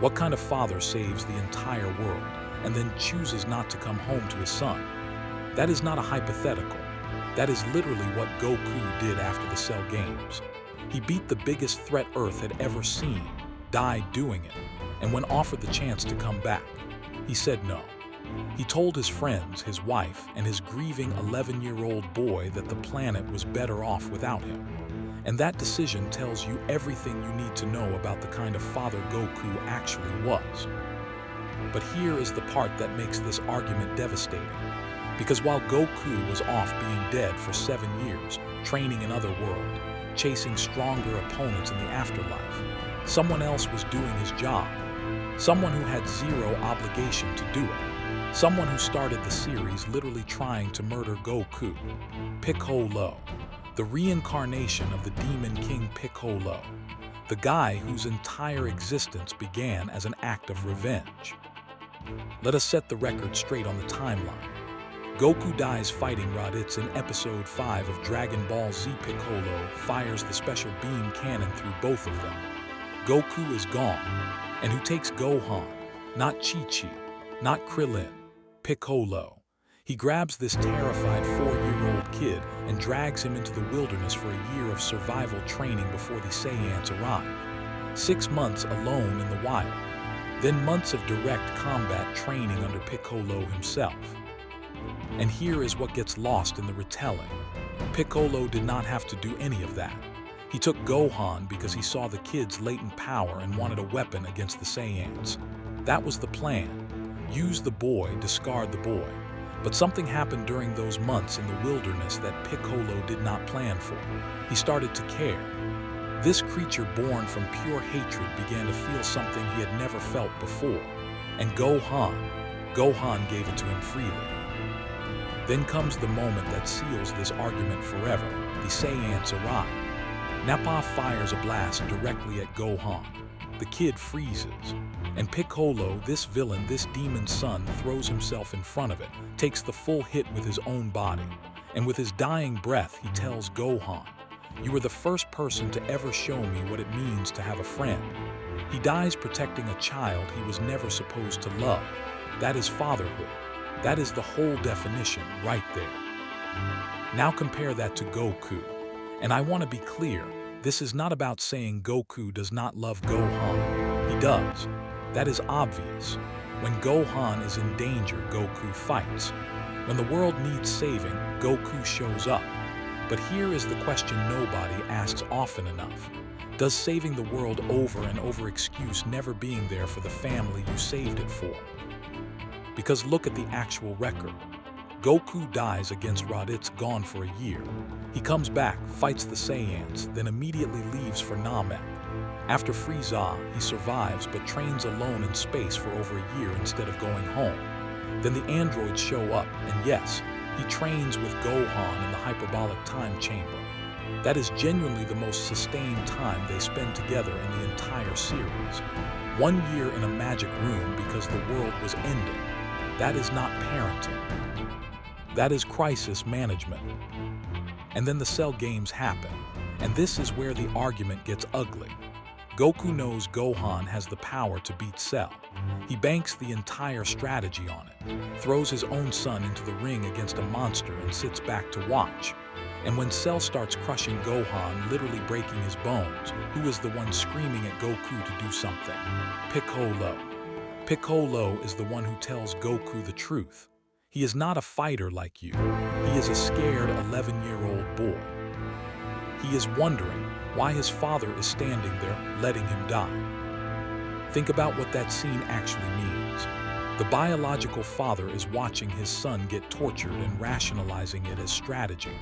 What kind of father saves the entire world and then chooses not to come home to his son? That is not a hypothetical. That is literally what Goku did after the Cell Games. He beat the biggest threat Earth had ever seen, died doing it, and when offered the chance to come back, he said no. He told his friends, his wife, and his grieving 11-year-old boy that the planet was better off without him. And that decision tells you everything you need to know about the kind of father Goku actually was. But here is the part that makes this argument devastating. Because while Goku was off being dead for 7 years, training in other world, chasing stronger opponents in the afterlife, someone else was doing his job. Someone who had zero obligation to do it. Someone who started the series literally trying to murder Goku. Piccolo, the reincarnation of the Demon King Piccolo, the guy whose entire existence began as an act of revenge. Let us set the record straight on the timeline. Goku dies fighting Raditz in Episode 5 of Dragon Ball Z. Piccolo fires the special beam cannon through both of them. Goku is gone, and who takes Gohan? Not Chi-Chi, not Krillin, Piccolo. He grabs this terrified 4-year-old kid and drags him into the wilderness for a year of survival training before the Saiyans arrive. 6 months alone in the wild, then months of direct combat training under Piccolo himself. And here is what gets lost in the retelling. Piccolo did not have to do any of that. He took Gohan because he saw the kid's latent power and wanted a weapon against the Saiyans. That was the plan. Use the boy, discard the boy. But something happened during those months in the wilderness that Piccolo did not plan for. He started to care. This creature born from pure hatred began to feel something he had never felt before. And Gohan gave it to him freely. Then comes the moment that seals this argument forever. The Saiyans arrive. Nappa fires a blast directly at Gohan. The kid freezes. And Piccolo, this villain, this demon's son, throws himself in front of it, takes the full hit with his own body. And with his dying breath, he tells Gohan, "You were the first person to ever show me what it means to have a friend." He dies protecting a child he was never supposed to love. That is fatherhood. That is the whole definition right there. Now compare that to Goku. And I want to be clear, this is not about saying Goku does not love Gohan. He does. That is obvious. When Gohan is in danger, Goku fights. When the world needs saving, Goku shows up. But here is the question nobody asks often enough. Does saving the world over and over excuse never being there for the family you saved it for? Because look at the actual record. Goku dies against Raditz, gone for a year. He comes back, fights the Saiyans, then immediately leaves for Namek. After Frieza, he survives but trains alone in space for over a year instead of going home. Then the androids show up, and yes, he trains with Gohan in the hyperbolic time chamber. That is genuinely the most sustained time they spend together in the entire series. 1 year in a magic room because the world was ending. That is not parenting. That is crisis management. And then the Cell Games happen, and this is where the argument gets ugly. Goku knows Gohan has the power to beat Cell. He banks the entire strategy on it, throws his own son into the ring against a monster and sits back to watch. And when Cell starts crushing Gohan, literally breaking his bones, who is the one screaming at Goku to do something? Piccolo. Piccolo is the one who tells Goku the truth. He is not a fighter like you. He is a scared 11-year-old boy. He is wondering why his father is standing there, letting him die. Think about what that scene actually means. The biological father is watching his son get tortured and rationalizing it as strategy.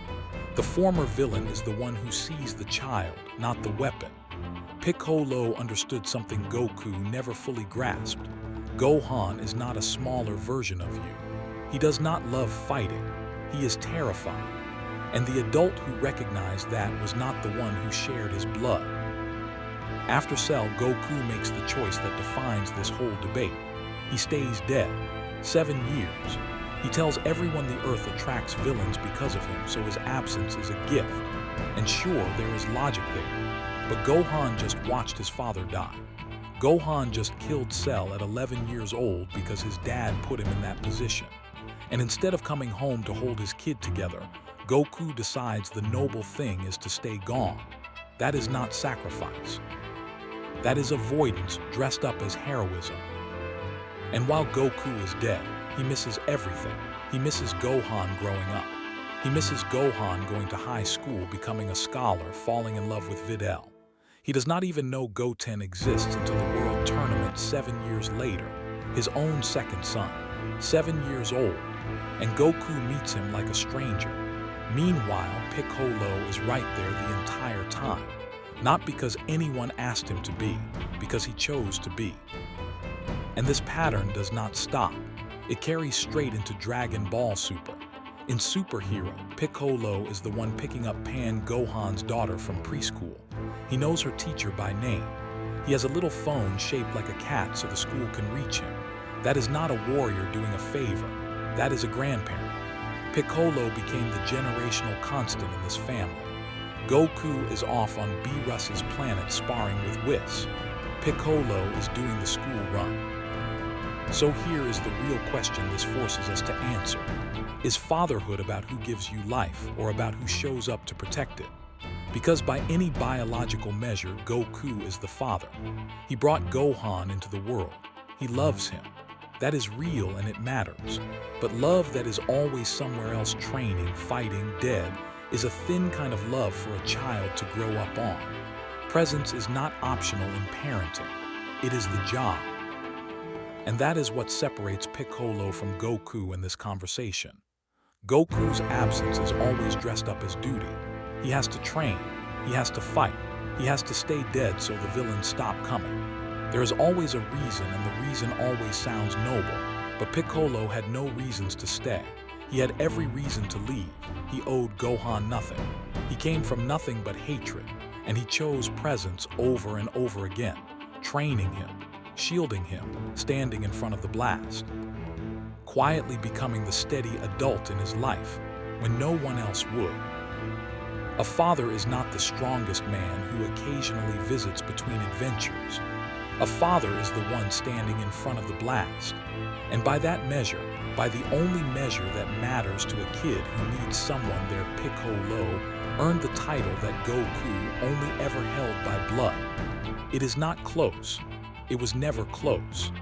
The former villain is the one who sees the child, not the weapon. Piccolo understood something Goku never fully grasped. Gohan is not a smaller version of you. He does not love fighting. He is terrified. And the adult who recognized that was not the one who shared his blood. After Cell, Goku makes the choice that defines this whole debate. He stays dead. 7 years. He tells everyone the Earth attracts villains because of him, so his absence is a gift. And sure, there is logic there. But Gohan just watched his father die. Gohan just killed Cell at 11 years old because his dad put him in that position. And instead of coming home to hold his kid together, Goku decides the noble thing is to stay gone. That is not sacrifice. That is avoidance dressed up as heroism. And while Goku is dead, he misses everything. He misses Gohan growing up. He misses Gohan going to high school, becoming a scholar, falling in love with Videl. He does not even know Goten exists until the World Tournament 7 years later, his own second son, 7 years old, and Goku meets him like a stranger. Meanwhile, Piccolo is right there the entire time, not because anyone asked him to be, because he chose to be. And this pattern does not stop. It carries straight into Dragon Ball Super. In Super Hero, Piccolo is the one picking up Pan, Gohan's daughter, from preschool. He knows her teacher by name. He has a little phone shaped like a cat so the school can reach him. That is not a warrior doing a favor. That is a grandparent. Piccolo became the generational constant in this family. Goku is off on Beerus's planet sparring with Whis. Piccolo is doing the school run. So here is the real question this forces us to answer. Is fatherhood about who gives you life or about who shows up to protect it? Because by any biological measure, Goku is the father. He brought Gohan into the world. He loves him. That is real and it matters. But love that is always somewhere else, training, fighting, dead, is a thin kind of love for a child to grow up on. Presence is not optional in parenting. It is the job. And that is what separates Piccolo from Goku in this conversation. Goku's absence is always dressed up as duty. He has to train, he has to fight, he has to stay dead so the villains stop coming. There is always a reason, and the reason always sounds noble. But Piccolo had no reasons to stay. He had every reason to leave. He owed Gohan nothing. He came from nothing but hatred, and he chose presence over and over again, training him, shielding him, standing in front of the blast, quietly becoming the steady adult in his life when no one else would. A father is not the strongest man who occasionally visits between adventures. A father is the one standing in front of the blast. And by that measure, by the only measure that matters to a kid who needs someone there, Piccolo earned the title that Goku only ever held by blood. It is not close. It was never close.